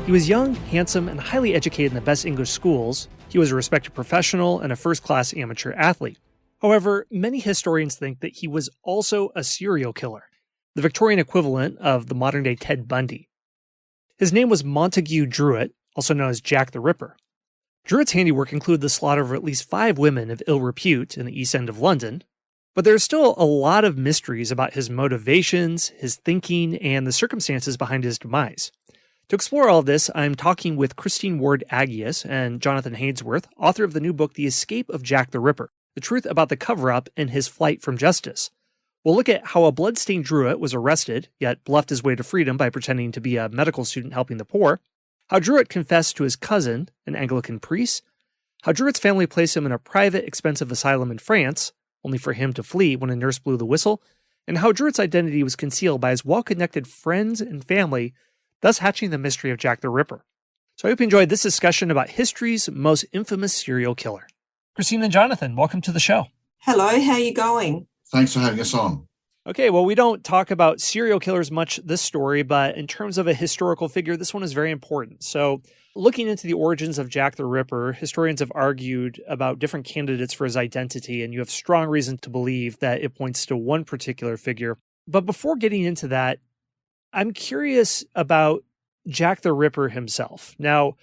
He was young, handsome, and highly educated in the best English schools. He was a respected professional and a first-class amateur athlete. However, many historians think that he was also a serial killer, the Victorian equivalent of the modern-day Ted Bundy. His name was Montague Druitt, also known as Jack the Ripper. Druitt's handiwork included the slaughter of at least 5 women of ill repute in the East End of London, but there are still a lot of mysteries about his motivations, his thinking, and the circumstances behind his demise. To explore all of this, I'm talking with Christine Ward-Agius and Jonathan Hainsworth, author of the new book, The Escape of Jack the Ripper, The Truth About the Cover-Up and His Flight from Justice. We'll look at how a blood-stained Druit was arrested, yet bluffed his way to freedom by pretending to be a medical student helping the poor, how Druit confessed to his cousin, an Anglican priest, how Druit's family placed him in a private, expensive asylum in France, only for him to flee when a nurse blew the whistle, and how Druit's identity was concealed by his well-connected friends and family, thus hatching the mystery of Jack the Ripper. So I hope you enjoyed this discussion about history's most infamous serial killer. Christine and Jonathan, welcome to the show. Hello, how are you going? Thanks for having us on. Okay, well, we don't talk about serial killers much this story, but in terms of a historical figure, this one is very important. So looking into the origins of Jack the Ripper, historians have argued about different candidates for his identity, and you have strong reason to believe that it points to one particular figure. But before getting into that, I'm curious about Jack the Ripper himself. Now,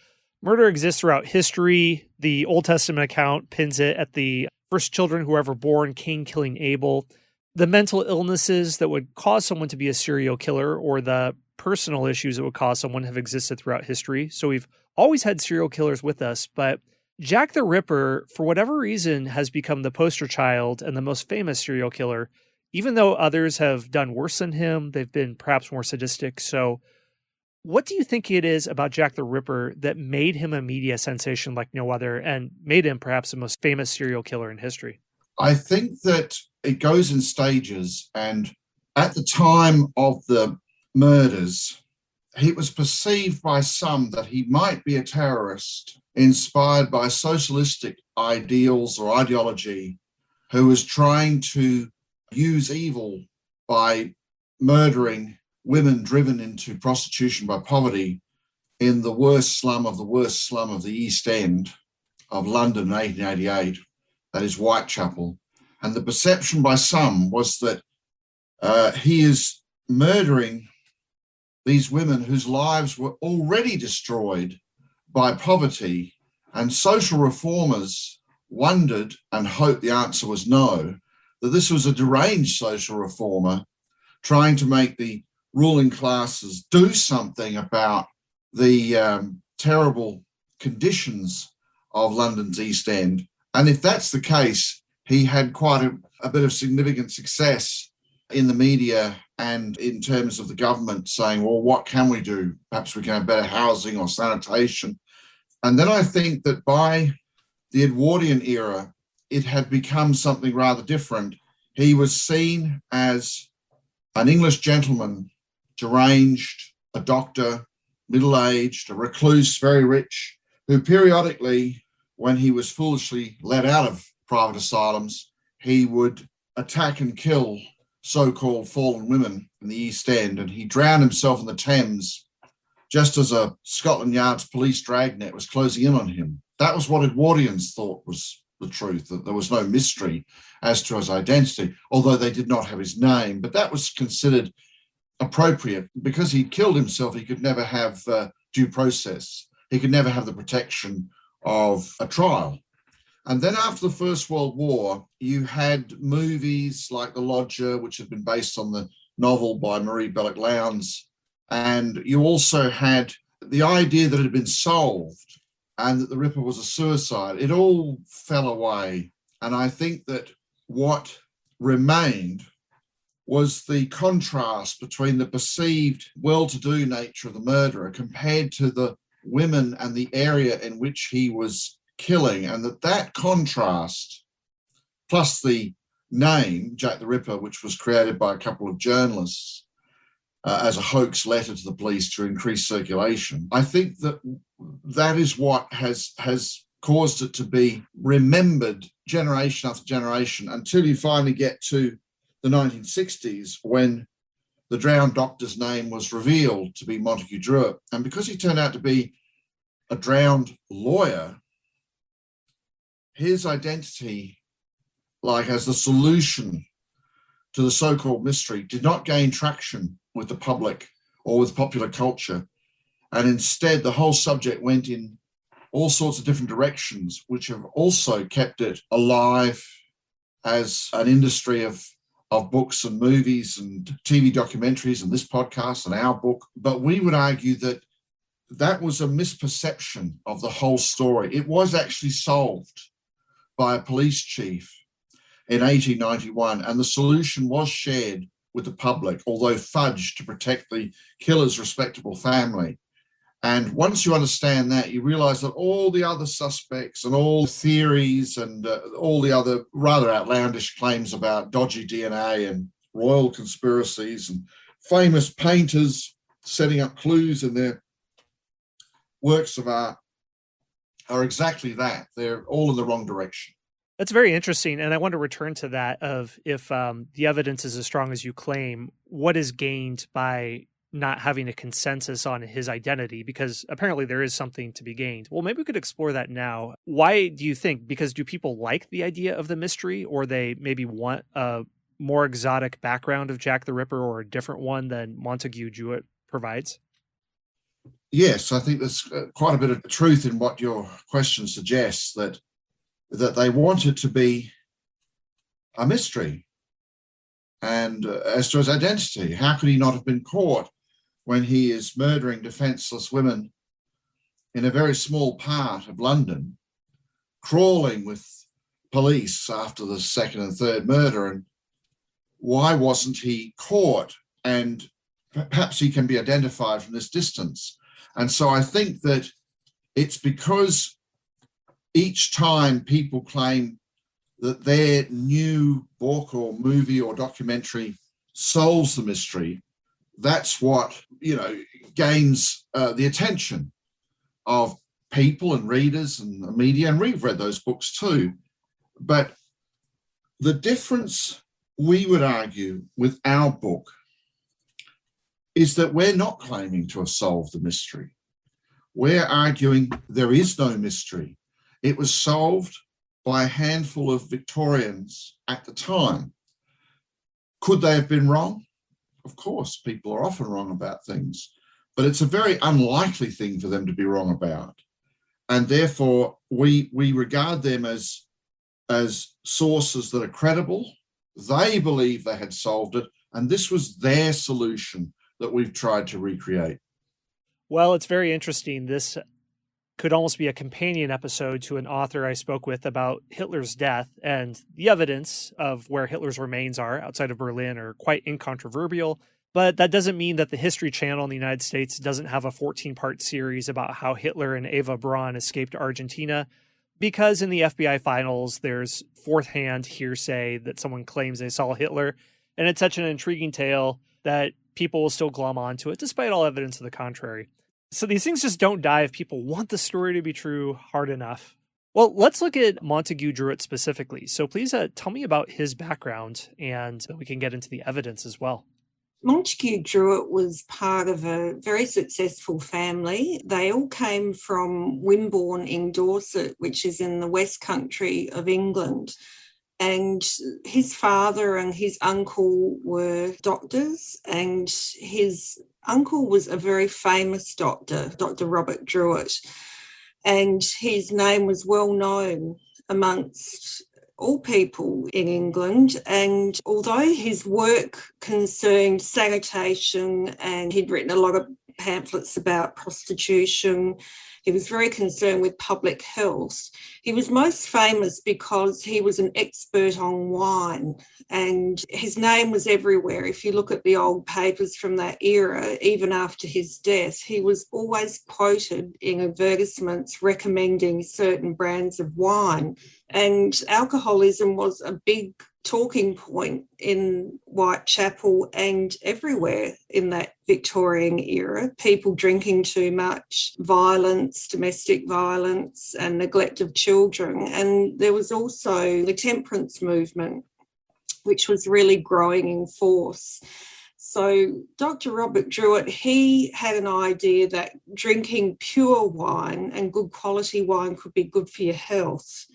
murder exists throughout history. The Old Testament account pins it at the first children who were ever born, Cain killing Abel. The mental illnesses that would cause someone to be a serial killer or the personal issues that would cause someone have existed throughout history. So we've always had serial killers with us, but Jack the Ripper, for whatever reason, has become the poster child and the most famous serial killer. Even though others have done worse than him, they've been perhaps more sadistic. So what do you think it is about Jack the Ripper that made him a media sensation like no other and made him perhaps the most famous serial killer in history? I think that it goes in stages, and at the time of the murders, it was perceived by some that he might be a terrorist inspired by socialistic ideals or ideology who was trying to use evil by murdering women driven into prostitution by poverty in the worst slum of the East End of London in 1888, that is Whitechapel. And the perception by some was that he is murdering these women whose lives were already destroyed by poverty, and social reformers wondered and hoped the answer was no, that this was a deranged social reformer trying to make the ruling classes do something about the terrible conditions of London's East End. And if that's the case, he had quite a bit of significant success in the media and in terms of the government saying, well, what can we do? Perhaps we can have better housing or sanitation. And then I think that by the Edwardian era, it had become something rather different. He was seen as an English gentleman, deranged, a doctor, middle-aged, a recluse, very rich, who periodically, when he was foolishly let out of private asylums, he would attack and kill so-called fallen women in the East End, and he drowned himself in the Thames just as a Scotland Yard's police dragnet was closing in on him. That was what Edwardians thought was the truth, that there was no mystery as to his identity, although they did not have his name. But that was considered appropriate. Because he'd killed himself, he could never have due process. He could never have the protection of a trial. And then after the First World War, you had movies like The Lodger, which had been based on the novel by Marie Belloc-Lowndes. And you also had the idea that it had been solved and that the Ripper was a suicide. It all fell away. And I think that what remained was the contrast between the perceived well-to-do nature of the murderer compared to the women and the area in which he was killing, and that contrast, plus the name, Jack the Ripper, which was created by a couple of journalists as a hoax letter to the police to increase circulation, I think that is what has caused it to be remembered generation after generation until you finally get to the 1960s, when the drowned doctor's name was revealed to be Montague Druitt. And because he turned out to be a drowned lawyer, his identity, like as the solution to the so-called mystery, did not gain traction with the public or with popular culture. And instead, the whole subject went in all sorts of different directions, which have also kept it alive as an industry of books and movies and TV documentaries and this podcast and our book. But we would argue that that was a misperception of the whole story. It was actually solved by a police chief in 1891, and the solution was shared with the public, although fudged to protect the killer's respectable family. And once you understand that, you realize that all the other suspects and all the theories and all the other rather outlandish claims about dodgy DNA and royal conspiracies and famous painters setting up clues in their works of art are exactly that. They're all in the wrong direction. That's very interesting. And I want to return to that of if the evidence is as strong as you claim, what is gained by not having a consensus on his identity? Because apparently there is something to be gained. Well, maybe we could explore that now. Why do you think? Because do people like the idea of the mystery, or they maybe want a more exotic background of Jack the Ripper or a different one than Montague Druitt provides? Yes, I think there's quite a bit of truth in what your question suggests, that they want it to be a mystery. And as to his identity, how could he not have been caught when he is murdering defenseless women in a very small part of London, crawling with police after the second and third murder? And why wasn't he caught? And perhaps he can be identified from this distance. And so I think that it's because each time people claim that their new book or movie or documentary solves the mystery, that's what, gains the attention of people and readers and the media. And we've read those books too. But the difference, we would argue, with our book is that we're not claiming to have solved the mystery. We're arguing there is no mystery. It was solved by a handful of Victorians at the time. Could they have been wrong? Of course, people are often wrong about things, but it's a very unlikely thing for them to be wrong about. And therefore, we regard them as sources that are credible. They believe they had solved it, and this was their solution that we've tried to recreate. Well, it's very interesting. This could almost be a companion episode to an author I spoke with about Hitler's death, and the evidence of where Hitler's remains are outside of Berlin are quite incontrovertible. But that doesn't mean that the History Channel in the United States doesn't have a 14-part series about how Hitler and Eva Braun escaped Argentina, because in the FBI files, there's fourth-hand hearsay that someone claims they saw Hitler, and it's such an intriguing tale that people will still glom onto it, despite all evidence to the contrary. So these things just don't die if people want the story to be true hard enough. Well, let's look at Montague Druitt specifically. So please tell me about his background, and we can get into the evidence as well. Montague Druitt was part of a very successful family. They all came from Wimborne in Dorset, which is in the West Country of England. And his father and his uncle were doctors, and his uncle was a very famous doctor, Dr. Robert Druit, and his name was well known amongst all people in England. And although his work concerned sanitation and he'd written a lot of pamphlets about prostitution, he was very concerned with public health. He was most famous because he was an expert on wine, and his name was everywhere. If you look at the old papers from that era, even after his death, he was always quoted in advertisements recommending certain brands of wine. And alcoholism was a big talking point in Whitechapel and everywhere in that Victorian era. People drinking too much, violence, domestic violence, and neglect of children. And there was also the temperance movement, which was really growing in force. So Dr. Robert Druit, he had an idea that drinking pure wine and good quality wine could be good for your health.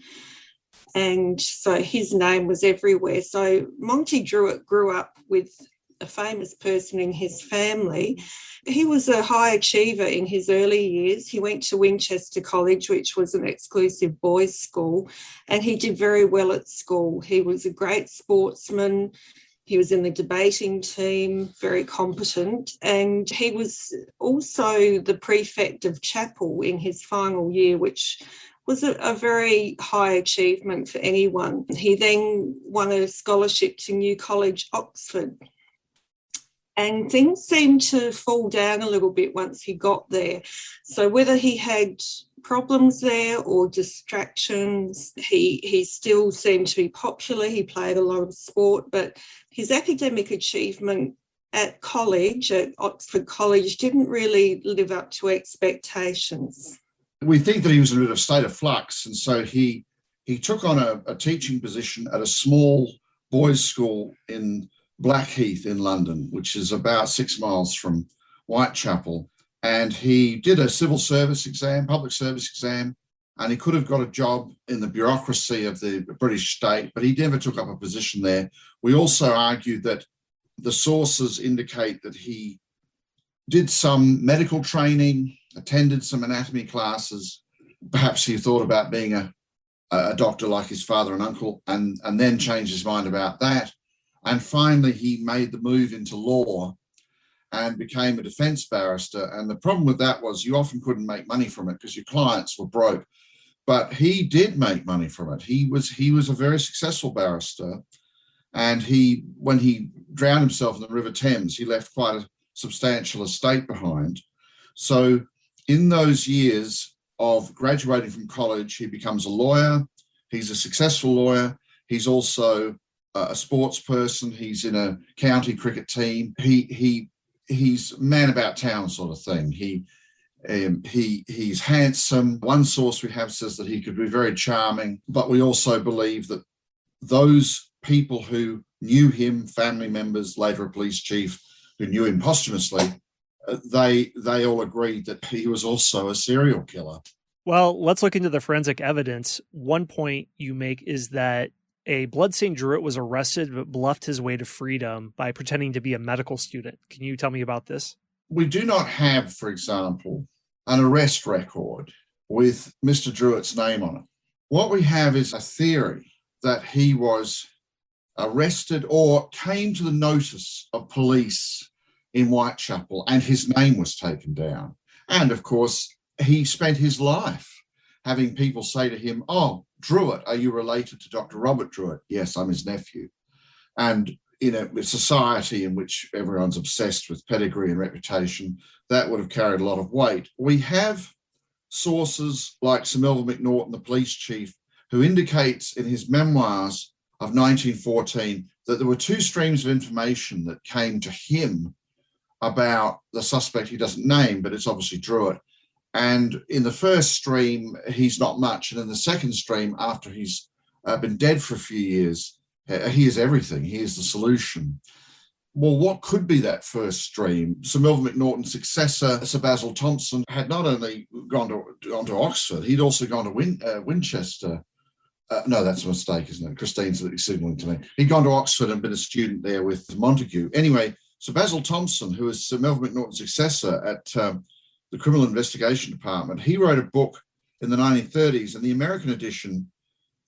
And so his name was everywhere. So Montague Druitt grew up with a famous person in his family. He was a high achiever in his early years. He went to Winchester College, which was an exclusive boys' school, and he did very well at school. He was a great sportsman. He was in the debating team, very competent, and he was also the prefect of chapel in his final year, which was a very high achievement for anyone. He then won a scholarship to New College, Oxford. And things seemed to fall down a little bit once he got there. So whether he had problems there or distractions, he still seemed to be popular. He played a lot of sport, but his academic achievement at college, at Oxford College, didn't really live up to expectations. We think that he was in a bit of a state of flux, and so he took on a teaching position at a small boys' school in Blackheath in London, which is about 6 miles from Whitechapel. And he did a civil service exam, public service exam, and he could have got a job in the bureaucracy of the British state, but he never took up a position there. We also argued that the sources indicate that he did some medical training, attended some anatomy classes. Perhaps he thought about being a doctor like his father and uncle, and then changed his mind about that. And finally, he made the move into law and became a defence barrister. And the problem with that was you often couldn't make money from it because your clients were broke. But he did make money from it. He was a very successful barrister. And when he drowned himself in the River Thames, he left quite a substantial estate behind. So in those years of graduating from college, he becomes a lawyer. He's a successful lawyer. He's also a sports person. He's in a county cricket team. He's man about town sort of thing. He's handsome. One source we have says that he could be very charming, but we also believe that those people who knew him, family members, later a police chief who knew him posthumously, they all agreed that he was also a serial killer. Well, let's look into the forensic evidence. One point you make is that a bloodstained Druit was arrested but bluffed his way to freedom by pretending to be a medical student. Can you tell me about this? We do not have, for example, an arrest record with Mr. Druitt's name on it. What we have is a theory that he was arrested or came to the notice of police in Whitechapel and his name was taken down. And of course, he spent his life having people say to him, "Oh, Druit, are you related to Dr. Robert Druit?" "Yes, I'm his nephew." And in a society in which everyone's obsessed with pedigree and reputation, that would have carried a lot of weight. We have sources like Sir Melville Macnaghten, the police chief, who indicates in his memoirs of 1914 that there were two streams of information that came to him about the suspect he doesn't name, but it's obviously Druit. And in the first stream, he's not much. And in the second stream, after he's been dead for a few years, he is everything. He is the solution. Well, what could be that first stream? Sir Melville Macnaghten's successor, Sir Basil Thompson, had not only gone to Oxford, he'd also gone to Winchester. No, that's a mistake, isn't it? Christine's signalling to me. He'd gone to Oxford and been a student there with Montague. Anyway, Sir Basil Thompson, who is Sir Melville Macnaghten's successor at the Criminal Investigation Department, he wrote a book in the 1930s, and the American edition,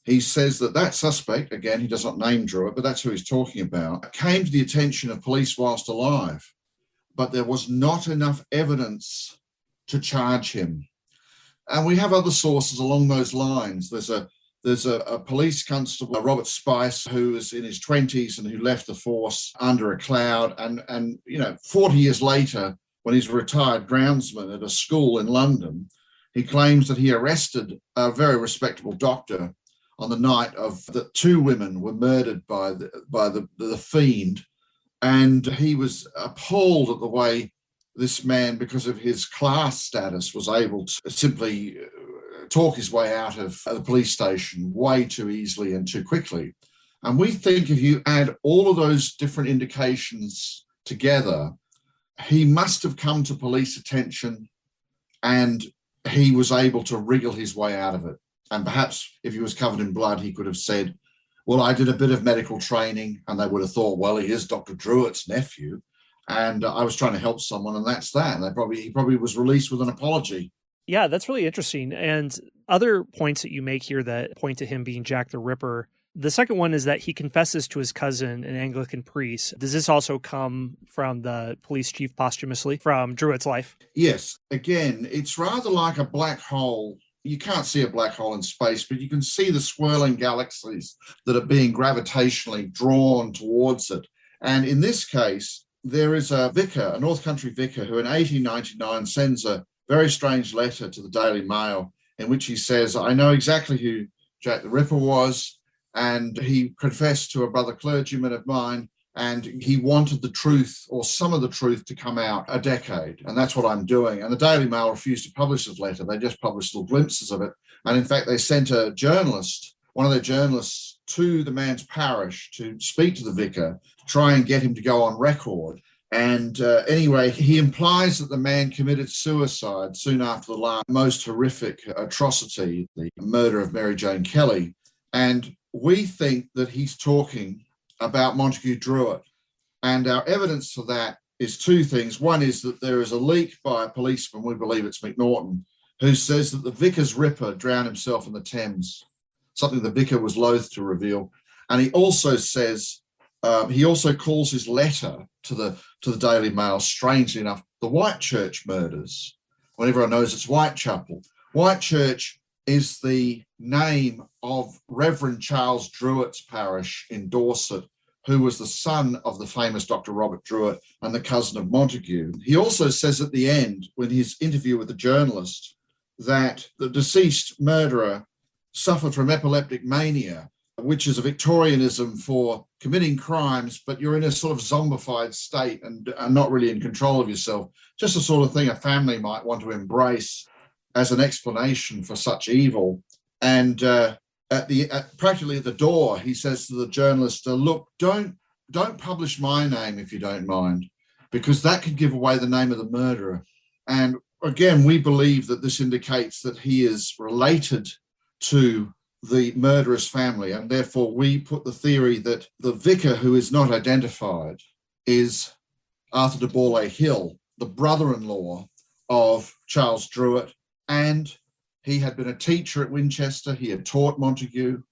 he says that suspect, again, he does not name Druit, but that's who he's talking about, came to the attention of police whilst alive, but there was not enough evidence to charge him. And we have other sources along those lines. There's a police constable, Robert Spice, who was in his 20s and who left the force under a cloud. And 40 years later, when he's a retired groundsman at a school in London, he claims that he arrested a very respectable doctor on the night of that two women were murdered by the fiend. And he was appalled at the way this man, because of his class status, was able to simply talk his way out of the police station way too easily and too quickly. And we think if you add all of those different indications together, he must have come to police attention and he was able to wriggle his way out of it. And perhaps if he was covered in blood, he could have said, well, I did a bit of medical training, and they would have thought, well, he is Dr. Druitt's nephew, and I was trying to help someone, and that's that. And he probably was released with an apology. Yeah, that's really interesting. And other points that you make here that point to him being Jack the Ripper. The second one is that he confesses to his cousin, an Anglican priest. Does this also come from the police chief posthumously from Druitt's life? Yes. Again, it's rather like a black hole. You can't see a black hole in space, but you can see the swirling galaxies that are being gravitationally drawn towards it. And in this case, there is a vicar, a North Country vicar, who in 1899 sends a very strange letter to the Daily Mail in which he says, I know exactly who Jack the Ripper was, and he confessed to a brother clergyman of mine, and he wanted the truth, or some of the truth, to come out a decade, and that's what I'm doing. And the Daily Mail refused to publish his letter. They just published little glimpses of it. And in fact, they sent a journalist, one of their journalists, to the man's parish to speak to the vicar, to try and get him to go on record. And anyway, he implies that the man committed suicide soon after the most horrific atrocity, the murder of Mary Jane Kelly. And we think that he's talking about Montague Druitt. And our evidence for that is two things. One is that there is a leak by a policeman, we believe it's McNaughton, who says that the vicar's Ripper drowned himself in the Thames, something the vicar was loath to reveal. And he also says, he also calls his letter to the Daily Mail, strangely enough, the Whitechurch murders, when everyone knows it's Whitechapel. Whitechurch is the name of Reverend Charles Druitt's parish in Dorset, who was the son of the famous Dr. Robert Druit and the cousin of Montague. He also says at the end, when his interview with the journalist, that the deceased murderer suffered from epileptic mania, which is a Victorianism for committing crimes, but you're in a sort of zombified state and are not really in control of yourself. Just the sort of thing a family might want to embrace as an explanation for such evil. And practically at the door, he says to the journalist, look, don't publish my name if you don't mind, because that could give away the name of the murderer. And again, we believe that this indicates that he is related to the murderer's family, and therefore we put the theory that the vicar who is not identified is Arthur de Borley Hill, the brother-in-law of Charles Druitt, and he had been a teacher at Winchester. He had taught Montague.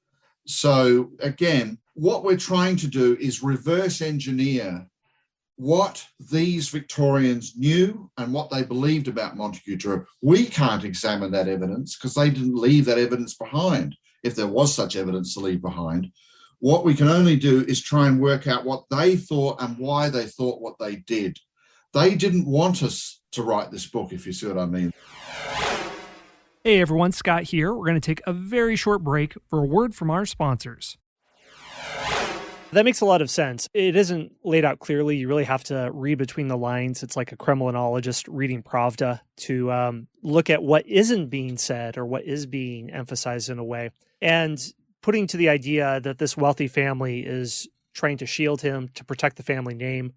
So again, what we're trying to do is reverse engineer what these Victorians knew and what they believed about Montague Druitt. We can't examine that evidence because they didn't leave that evidence behind, if there was such evidence to leave behind. What we can only do is try and work out what they thought and why they thought what they did. They didn't want us to write this book, if you see what I mean. Hey everyone, Scott here. We're going to take a very short break for a word from our sponsors. That makes a lot of sense. It isn't laid out clearly. You really have to read between the lines. It's like a criminologist reading Pravda to look at what isn't being said or what is being emphasized in a way. And putting to the idea that this wealthy family is trying to shield him, to protect the family name,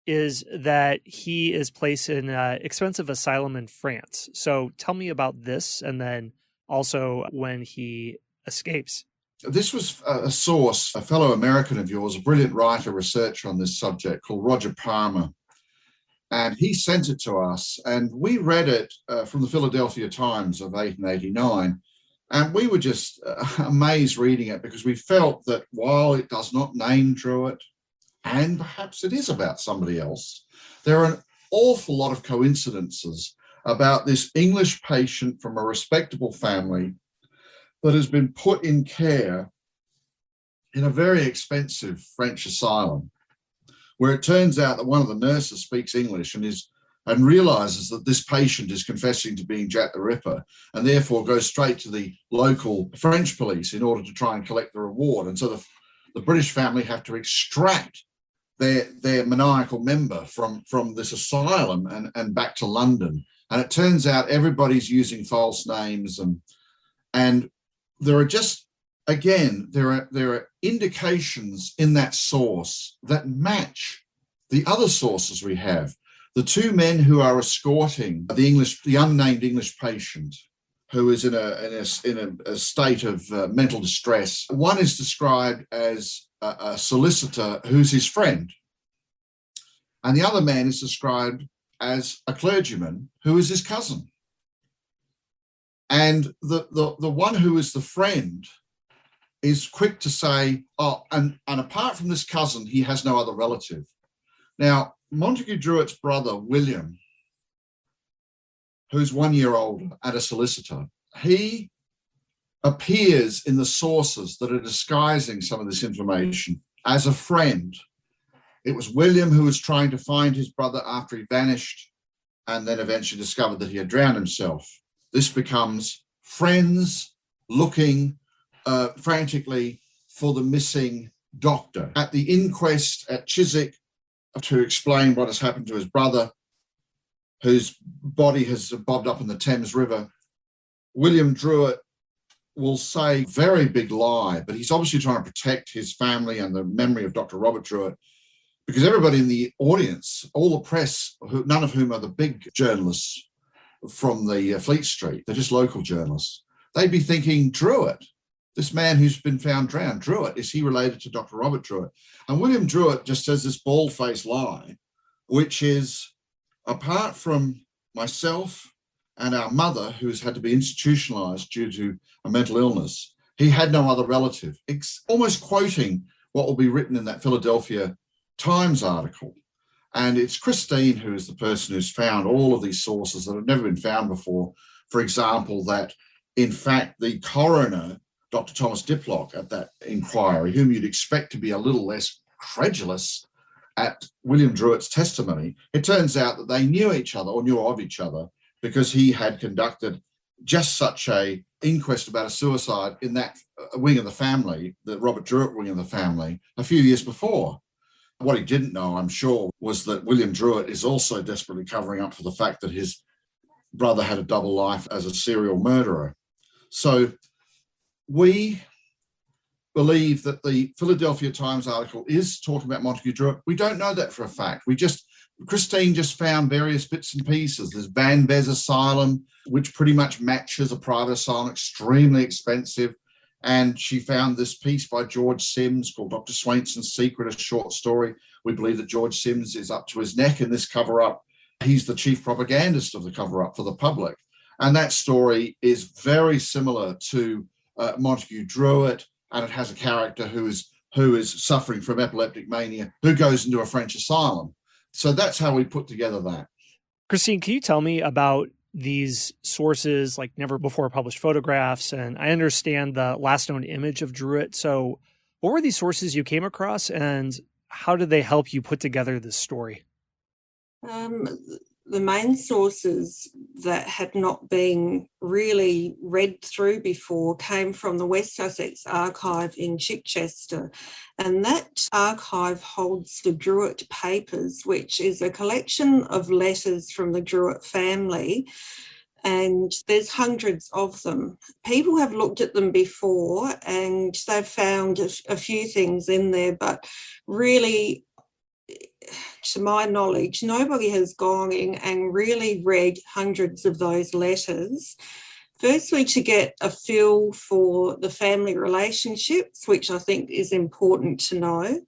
is that he is placed in an expensive asylum in France. So tell me about this, and then also when he escapes. This was a source, a fellow American of yours, a brilliant writer, researcher on this subject called Roger Palmer. And he sent it to us, and we read it from the Philadelphia Times of 1889. And we were just amazed reading it, because we felt that while it does not name Druitt, and perhaps it is about somebody else, there are an awful lot of coincidences about this English patient from a respectable family that has been put in care in a very expensive French asylum, where it turns out that one of the nurses speaks English and realizes that this patient is confessing to being Jack the Ripper, and therefore goes straight to the local French police in order to try and collect the reward. And so the British family have to extract their maniacal member from this asylum and back to London. And it turns out everybody's using false names, and there are just, again, there are indications in that source that match The other sources we have, the two men who are escorting the unnamed English patient who is in a state of mental distress. One is described as a solicitor who's his friend, and the other man is described as a clergyman who is his cousin. And the one who is the friend is quick to say, oh, and apart from this cousin, he has no other relative. Now, Montague Druitt's brother, William, who's 1 year older and a solicitor, he appears in the sources that are disguising some of this information as a friend. It was William who was trying to find his brother after he vanished and then eventually discovered that he had drowned himself. This becomes friends looking frantically for the missing doctor. At the inquest at Chiswick, to explain what has happened to his brother, whose body has bobbed up in the Thames River, William Druit will say very big lie, but he's obviously trying to protect his family and the memory of Dr. Robert Druit, because everybody in the audience, all the press, none of whom are the big journalists from the Fleet Street, they're just local journalists, they'd be thinking, Druit, this man who's been found drowned, Druit, is he related to Dr. Robert Druit? And William Druit just says this bald-faced lie, which is, apart from myself and our mother, who's had to be institutionalized due to a mental illness, he had no other relative. It's almost quoting what will be written in that Philadelphia Times article. And it's Christine who is the person who's found all of these sources that have never been found before. For example, that in fact the coroner, Dr. Thomas Diplock, at that inquiry, whom you'd expect to be a little less credulous at William Druitt's testimony, it turns out that they knew each other or knew of each other because he had conducted just such a inquest about a suicide in that wing of the family, the Robert Druit wing of the family, a few years before. What he didn't know, I'm sure, was that William Druit is also desperately covering up for the fact that his brother had a double life as a serial murderer. So we believe that the Philadelphia Times article is talking about Montague Druit. We don't know that for a fact. Christine just found various bits and pieces. There's Van Bez Asylum, which pretty much matches a private asylum, extremely expensive. And she found this piece by George Sims called Dr. Swainson's Secret, a short story. We believe that George Sims is up to his neck in this cover-up. He's the chief propagandist of the cover-up for the public. And that story is very similar to Montague Druit, and it has a character who is suffering from epileptic mania, who goes into a French asylum. So that's how we put together that. Christine, can you tell me about these sources, like never before published photographs? And I understand the last known image of Druit. So what were these sources you came across, and how did they help you put together this story? The main sources that had not been really read through before came from the West Sussex Archive in Chichester. And that archive holds the Druit Papers, which is a collection of letters from the Druit family. And there's hundreds of them. People have looked at them before and they've found a few things in there, but really, to my knowledge, nobody has gone in and really read hundreds of those letters. Firstly, to get a feel for the family relationships, which I think is important to know.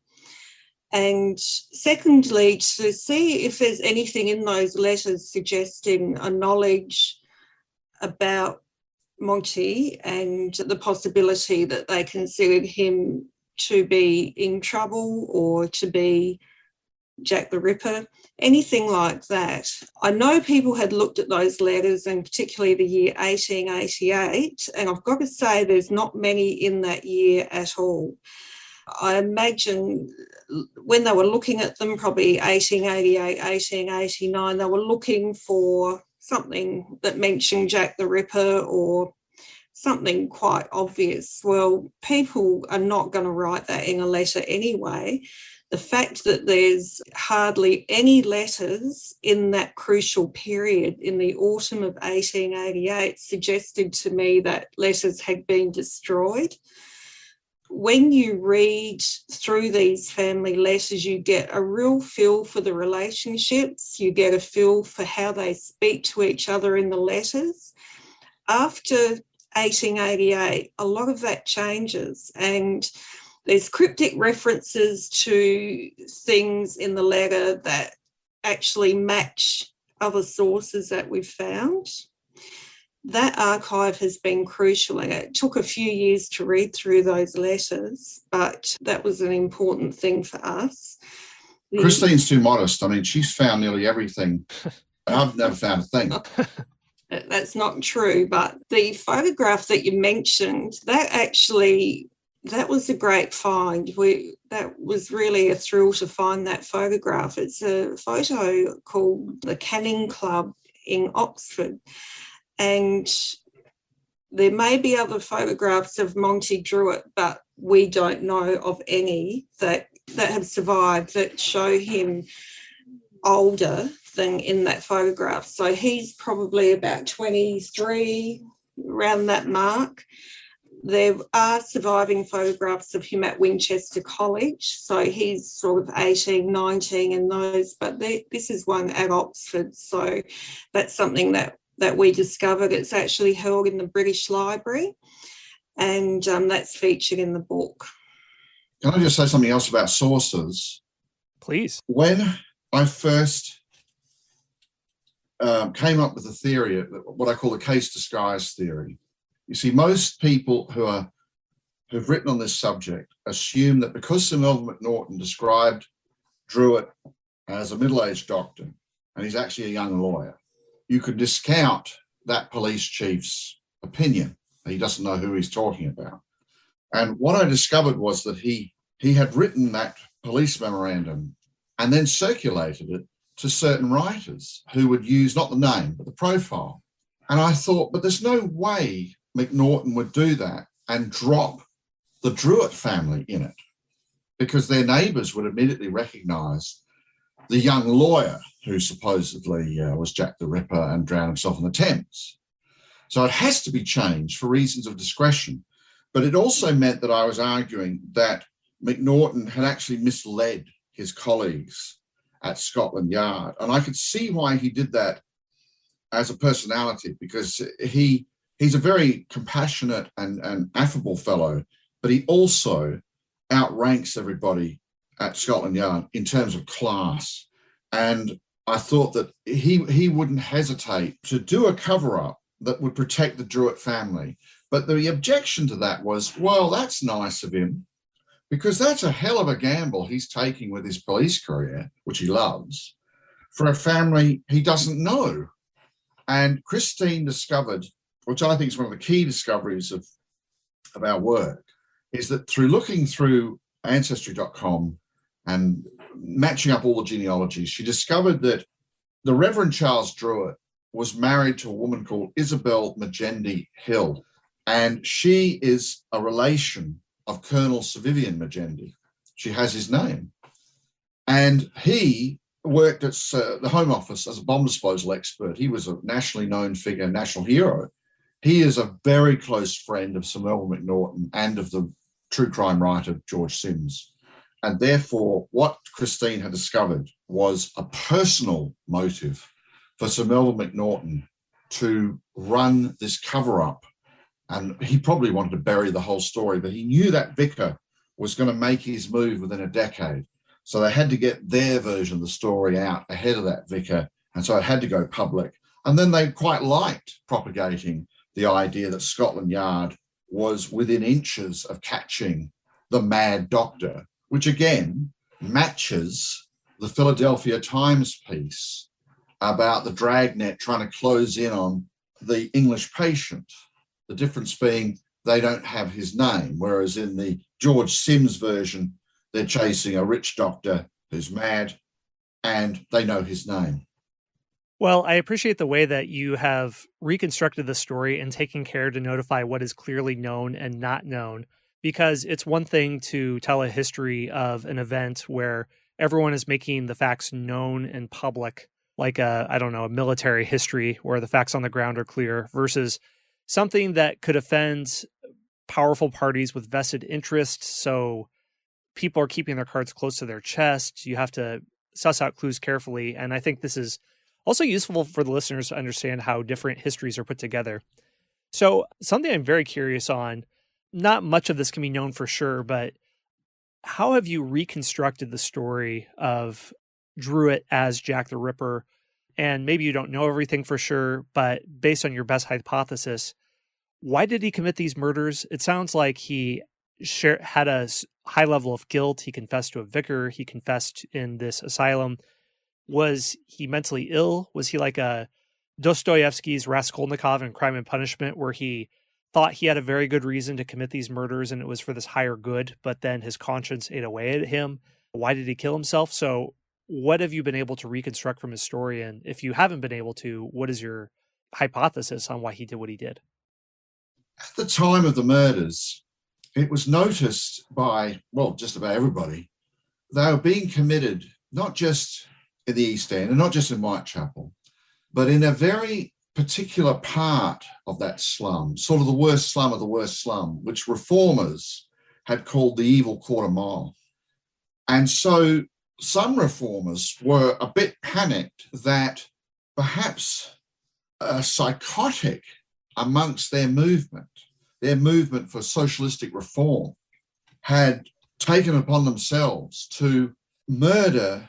And secondly, to see if there's anything in those letters suggesting a knowledge about Monty and the possibility that they considered him to be in trouble or to be Jack the Ripper, anything like that. I know people had looked at those letters, and particularly the year 1888, and I've got to say there's not many in that year at all. I imagine when they were looking at them, probably 1888, 1889, they were looking for something that mentioned Jack the Ripper or something quite obvious. Well, people are not going to write that in a letter anyway. The fact that there's hardly any letters in that crucial period in the autumn of 1888 suggested to me that letters had been destroyed. when you read through these family letters, you get a real feel for the relationships. You get a feel for how they speak to each other in the letters. After 1888, a lot of that changes, and there's cryptic references to things in the letter that actually match other sources that we've found. That archive has been crucial, and it took a few years to read through those letters, but that was an important thing for us. Christine's too modest. I mean, she's found nearly everything. I've never found a thing. That's not true, but the photograph that you mentioned, that was a great find. That was really a thrill to find that photograph. It's a photo called the Canning Club in Oxford. And there may be other photographs of Montague Druitt, but we don't know of any that have survived that show him older than in that photograph. So he's probably about 23, around that mark. There are surviving photographs of him at Winchester College. So he's sort of 18, 19 in those, but this is one at Oxford. So that's something that we discovered. It's actually held in the British Library, and that's featured in the book. Can I just say something else about sources? Please. When I first came up with the theory, what I call the case disguise theory, you see, most people who've written on this subject assume that because Sir Melville Macnaghten described Druitt as a middle-aged doctor, and he's actually a young lawyer, you could discount that police chief's opinion. He doesn't know who he's talking about. And what I discovered was that he had written that police memorandum and then circulated it to certain writers who would use not the name, but the profile. And I thought, but there's no way Macnaghten would do that and drop the Druitt family in it, because their neighbours would immediately recognise the young lawyer who supposedly was Jack the Ripper and drowned himself in the Thames. So it has to be changed for reasons of discretion. But it also meant that I was arguing that Macnaghten had actually misled his colleagues at Scotland Yard. And I could see why he did that as a personality, because he's a very compassionate and affable fellow, but he also outranks everybody at Scotland Yard in terms of class. And I thought that he wouldn't hesitate to do a cover-up that would protect the Druitt family. But the objection to that was, well, that's nice of him, because that's a hell of a gamble he's taking with his police career, which he loves, for a family he doesn't know. And Christine discovered, which I think is one of the key discoveries of our work, is that through looking through Ancestry.com and matching up all the genealogies, she discovered that the Reverend Charles Druitt was married to a woman called Isabel Magendie Hill, and she is a relation of Colonel Sir Vivian Magendie. She has his name. And he worked at the Home Office as a bomb disposal expert. He was a nationally known figure, national hero. He is a very close friend of Sir Melville Macnaghten and of the true crime writer George Sims. And therefore, what Christine had discovered was a personal motive for Sir Melville Macnaghten to run this cover-up. And he probably wanted to bury the whole story, but he knew that vicar was going to make his move within a decade. So they had to get their version of the story out ahead of that vicar. And so it had to go public. And then they quite liked propagating the idea that Scotland Yard was within inches of catching the mad doctor, which again matches the Philadelphia Times piece about the dragnet trying to close in on the English patient. The difference being they don't have his name, whereas in the George Sims version, they're chasing a rich doctor who's mad and they know his name. Well, I appreciate the way that you have reconstructed the story and taken care to notify what is clearly known and not known, because it's one thing to tell a history of an event where everyone is making the facts known and public, like a military history where the facts on the ground are clear, versus something that could offend powerful parties with vested interests. So people are keeping their cards close to their chest. You have to suss out clues carefully. And I think this is also useful for the listeners to understand how different histories are put together. So something I'm very curious on, not much of this can be known for sure, but how have you reconstructed the story of Druit as Jack the Ripper? And maybe you don't know everything for sure, but based on your best hypothesis, why did he commit these murders? It sounds like he had a high level of guilt. He confessed to a vicar. He confessed in this asylum. Was he mentally ill? Was he like a Dostoevsky's Raskolnikov in Crime and Punishment, where he thought he had a very good reason to commit these murders and it was for this higher good, but then his conscience ate away at him? Why did he kill himself? So what have you been able to reconstruct from his story? And if you haven't been able to, what is your hypothesis on why he did what he did? At the time of the murders, it was noticed by, well, just about everybody. They were being committed not just in the East End and not just in Whitechapel, but in a very particular part of that slum, sort of the worst slum of the worst slum, which reformers had called the evil quarter mile. And so some reformers were a bit panicked that perhaps a psychotic amongst their movement for socialistic reform, had taken upon themselves to murder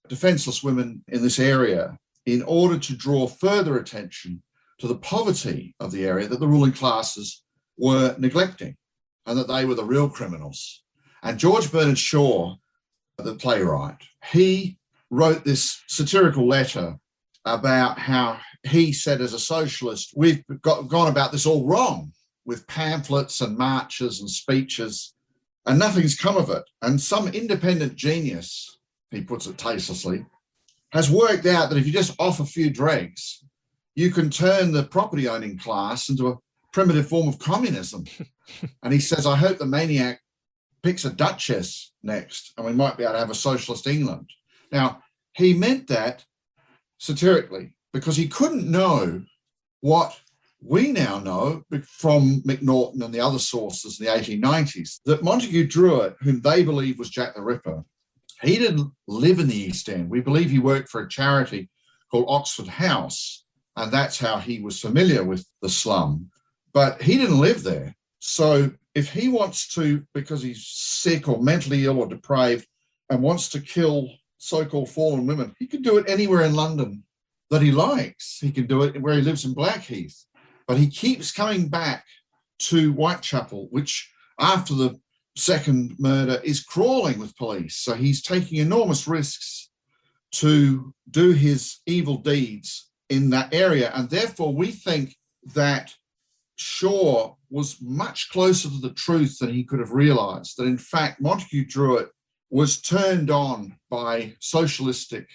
defenseless women in this area in order to draw further attention to the poverty of the area that the ruling classes were neglecting, and that they were the real criminals. And George Bernard Shaw, the playwright, he wrote this satirical letter about how he said, as a socialist, we've gone about this all wrong with pamphlets and marches and speeches, and nothing's come of it. And some independent genius, he puts it tastelessly, has worked out that if you just off a few dregs, you can turn the property owning class into a primitive form of communism. And he says, I hope the maniac picks a duchess next and we might be able to have a socialist England. Now, he meant that satirically because he couldn't know what we now know from Macnaghten and the other sources in the 1890s, that Montague Druitt, whom they believe was Jack the Ripper, he didn't live in the East End. We believe he worked for a charity called Oxford House, and that's how he was familiar with the slum. But he didn't live there. So if he wants to, because he's sick or mentally ill or depraved, and wants to kill so-called fallen women, he can do it anywhere in London that he likes. He can do it where he lives in Blackheath. But he keeps coming back to Whitechapel, which after the second murder is crawling with police. So he's taking enormous risks to do his evil deeds in that area. And therefore, we think that Shaw was much closer to the truth than he could have realised, that in fact Montague Druitt was turned on by socialistic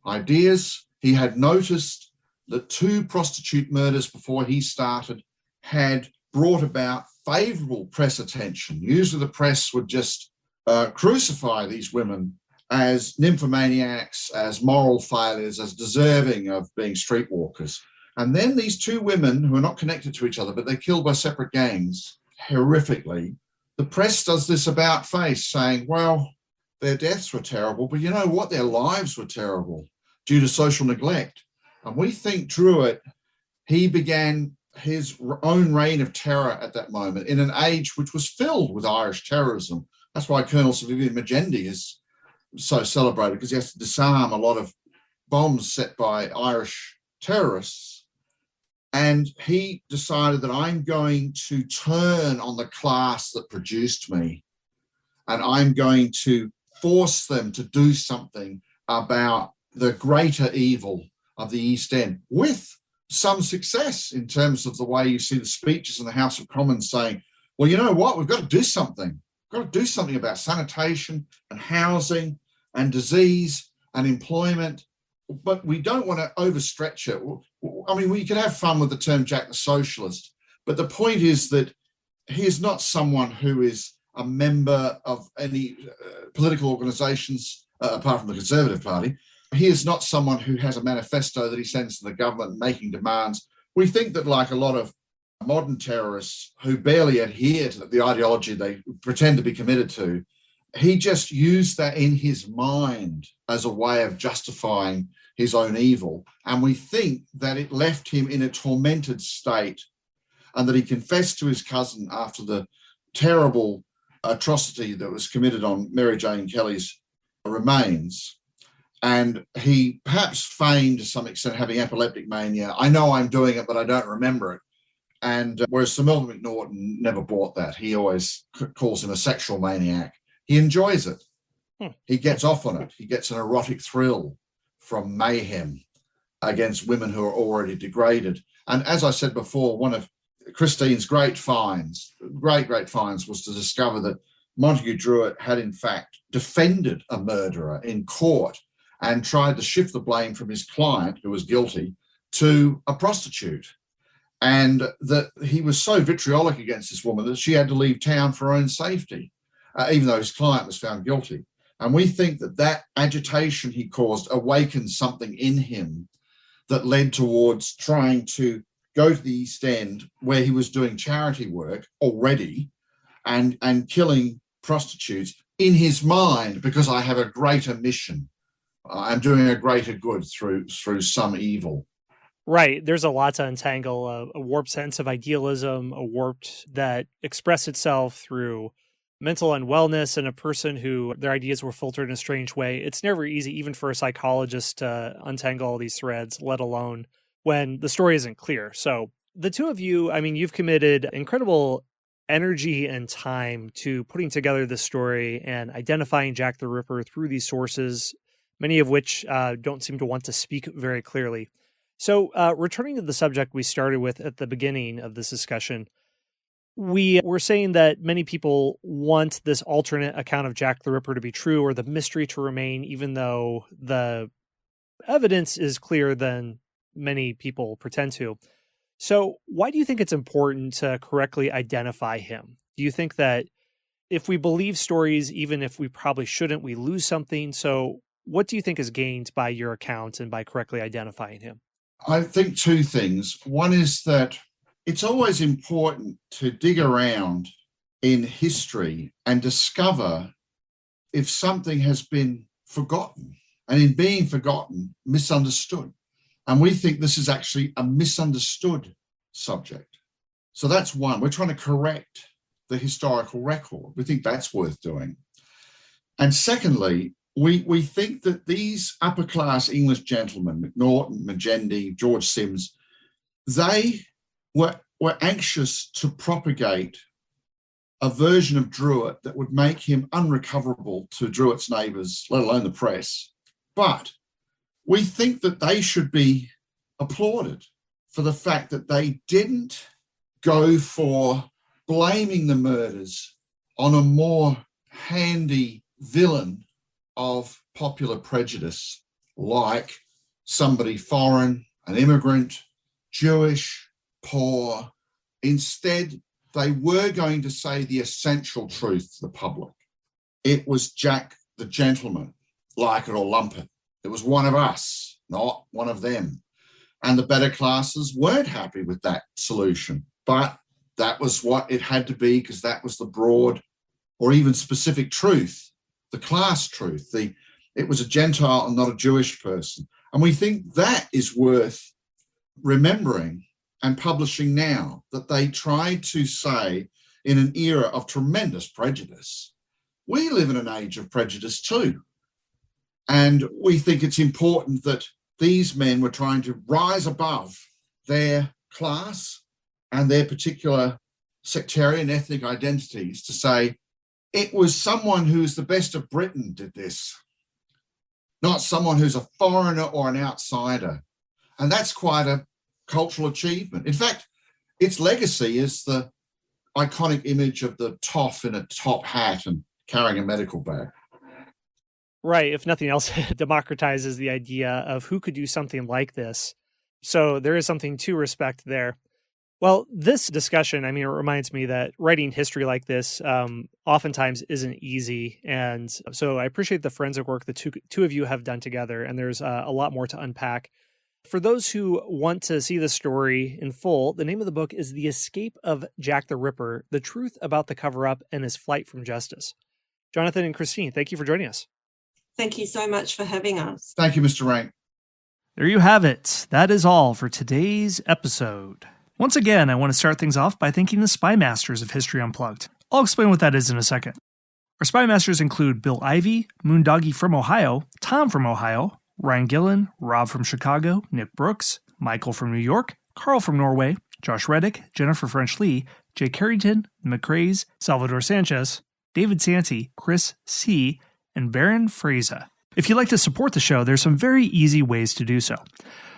ideas. He had noticed that 2 prostitute murders before he started had brought about favourable press attention. Usually the press would just crucify these women as nymphomaniacs, as moral failures, as deserving of being streetwalkers. And then these 2 women who are not connected to each other, but they're killed by separate gangs, horrifically, the press does this about face, saying, well, their deaths were terrible, but you know what? Their lives were terrible due to social neglect. And we think Druitt, he began his own reign of terror at that moment in an age which was filled with Irish terrorism. That's why Colonel Sir Vivian Magendie is so celebrated, because he has to disarm a lot of bombs set by Irish terrorists. And he decided that I'm going to turn on the class that produced me, and I'm going to force them to do something about the greater evil of the East End, with some success in terms of the way you see the speeches in the House of Commons saying, well, you know what, we've got to do something. We've got to do something about sanitation and housing and disease and employment, but we don't want to overstretch it. I mean, we could have fun with the term Jack the Socialist, but the point is that he is not someone who is a member of any political organisations, apart from the Conservative Party. He is not someone who has a manifesto that he sends to the government making demands. We think that, like a lot of modern terrorists who barely adhere to the ideology they pretend to be committed to. He just used that in his mind as a way of justifying his own evil. And we think that it left him in a tormented state, and that he confessed to his cousin after the terrible atrocity that was committed on Mary Jane Kelly's remains. And he perhaps feigned to some extent having epileptic mania. I know I'm doing it, but I don't remember it. And whereas Sir Melville Macnaghten never bought that. He always calls him a sexual maniac. He enjoys it. He gets off on it. He gets an erotic thrill from mayhem against women who are already degraded. And as I said before, one of Christine's great finds was to discover that Montague Druitt had in fact defended a murderer in court and tried to shift the blame from his client, who was guilty, to a prostitute. And that he was so vitriolic against this woman that she had to leave town for her own safety, even though his client was found guilty. And we think that that agitation he caused awakened something in him that led towards trying to go to the East End, where he was doing charity work already and killing prostitutes in his mind, because I have a greater mission. I'm doing a greater good through some evil. Right. There's a lot to untangle, a warped sense of idealism, a warped that expressed itself through mental unwellness, and a person who their ideas were filtered in a strange way. It's never easy, even for a psychologist, to untangle all these threads, let alone when the story isn't clear. So the two of you, I mean, you've committed incredible energy and time to putting together this story and identifying Jack the Ripper through these sources, many of which don't seem to want to speak very clearly. So returning to the subject we started with at the beginning of this discussion, we were saying that many people want this alternate account of Jack the Ripper to be true, or the mystery to remain, even though the evidence is clearer than many people pretend to. So why do you think it's important to correctly identify him? Do you think that if we believe stories, even if we probably shouldn't, we lose something? So what do you think is gained by your account and by correctly identifying him? I think two things. One is that it's always important to dig around in history and discover if something has been forgotten, and in being forgotten, misunderstood. And we think this is actually a misunderstood subject. So that's one. We're trying to correct the historical record. We think that's worth doing. And secondly, we think that these upper-class English gentlemen, Macnaghten, Magendie, George Sims, they were anxious to propagate a version of Druit that would make him unrecoverable to Druitt's neighbours, let alone the press. But we think that they should be applauded for the fact that they didn't go for blaming the murders on a more handy villain of popular prejudice, like somebody foreign, an immigrant, Jewish, poor. Instead, they were going to say the essential truth to the public. It was Jack the gentleman, like it or lump it. It was one of us, not one of them. And the better classes weren't happy with that solution, but that was what it had to be, because that was the broad or even specific truth, the class truth. It was a Gentile and not a Jewish person. And we think that is worth remembering and publishing now, that they tried to say in an era of tremendous prejudice. We live in an age of prejudice too. And we think it's important that these men were trying to rise above their class and their particular sectarian ethnic identities to say, it was someone who's the best of Britain did this, not someone who's a foreigner or an outsider. And that's quite a cultural achievement. In fact, its legacy is the iconic image of the toff in a top hat and carrying a medical bag. Right. If nothing else, it democratizes the idea of who could do something like this. So there is something to respect there. Well, this discussion, I mean, it reminds me that writing history like this oftentimes isn't easy. And so I appreciate the forensic work the two of you have done together. And there's a lot more to unpack. For those who want to see the story in full, the name of the book is The Escape of Jack the Ripper, The Truth About the Cover-Up and His Flight from Justice. Jonathan and Christine, thank you for joining us. Thank you so much for having us. Thank you, Mr. Rank. There you have it. That is all for today's episode. Once again, I want to start things off by thanking the Spy Masters of History Unplugged. I'll explain what that is in a second. Our Spy Masters include Bill Ivey, Moondoggy from Ohio, Tom from Ohio, Ryan Gillen, Rob from Chicago, Nick Brooks, Michael from New York, Carl from Norway, Josh Reddick, Jennifer French Lee, Jay Carrington, McCraze, Salvador Sanchez, David Santi, Chris C., and Baron Fraser. If you'd like to support the show, there's some very easy ways to do so.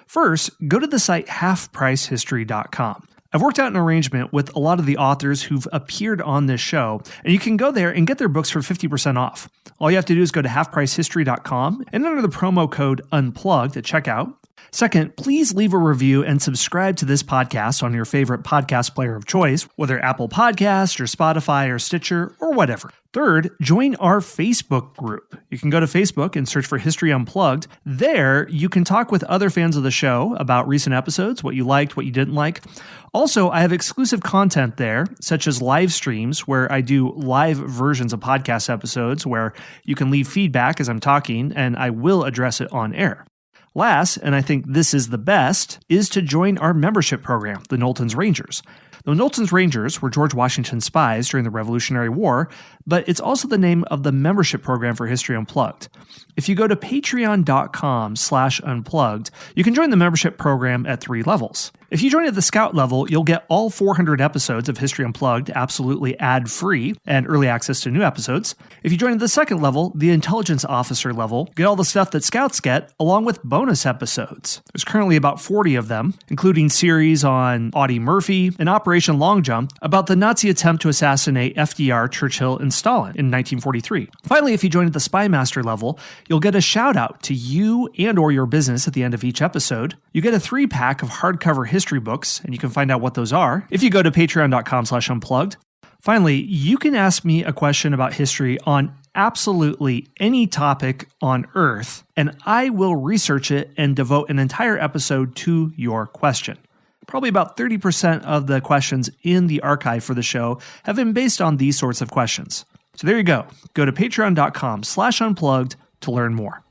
First, go to the site halfpricehistory.com. I've worked out an arrangement with a lot of the authors who've appeared on this show, and you can go there and get their books for 50% off. All you have to do is go to halfpricehistory.com and enter the promo code UNPLUGGED at checkout. Second, please leave a review and subscribe to this podcast on your favorite podcast player of choice, whether Apple Podcast or Spotify or Stitcher or whatever. Third, join our Facebook group. You can go to Facebook and search for History Unplugged. There, you can talk with other fans of the show about recent episodes, what you liked, what you didn't like. Also, I have exclusive content there, such as live streams where I do live versions of podcast episodes where you can leave feedback as I'm talking, and I will address it on air. Last, and I think this is the best, is to join our membership program, the Knowlton's Rangers. The Knowlton's Rangers were George Washington's spies during the Revolutionary War, but it's also the name of the membership program for History Unplugged. If you go to patreon.com/unplugged, you can join the membership program at 3 levels. If you join at the Scout level, you'll get all 400 episodes of History Unplugged absolutely ad-free and early access to new episodes. If you join at the 2nd level, the Intelligence Officer level, you get all the stuff that Scouts get, along with bonus episodes. There's currently about 40 of them, including series on Audie Murphy and Operation Long Jump about the Nazi attempt to assassinate FDR, Churchill, and Stalin in 1943. Finally, if you join at the Spy Master level, you'll get a shout-out to you and or your business at the end of each episode. You get a 3-pack of hardcover history books, and you can find out what those are if you go to patreon.com/unplugged. Finally, you can ask me a question about history on absolutely any topic on Earth, and I will research it and devote an entire episode to your question. Probably about 30% of the questions in the archive for the show have been based on these sorts of questions. So there you go. Go to patreon.com/unplugged to learn more.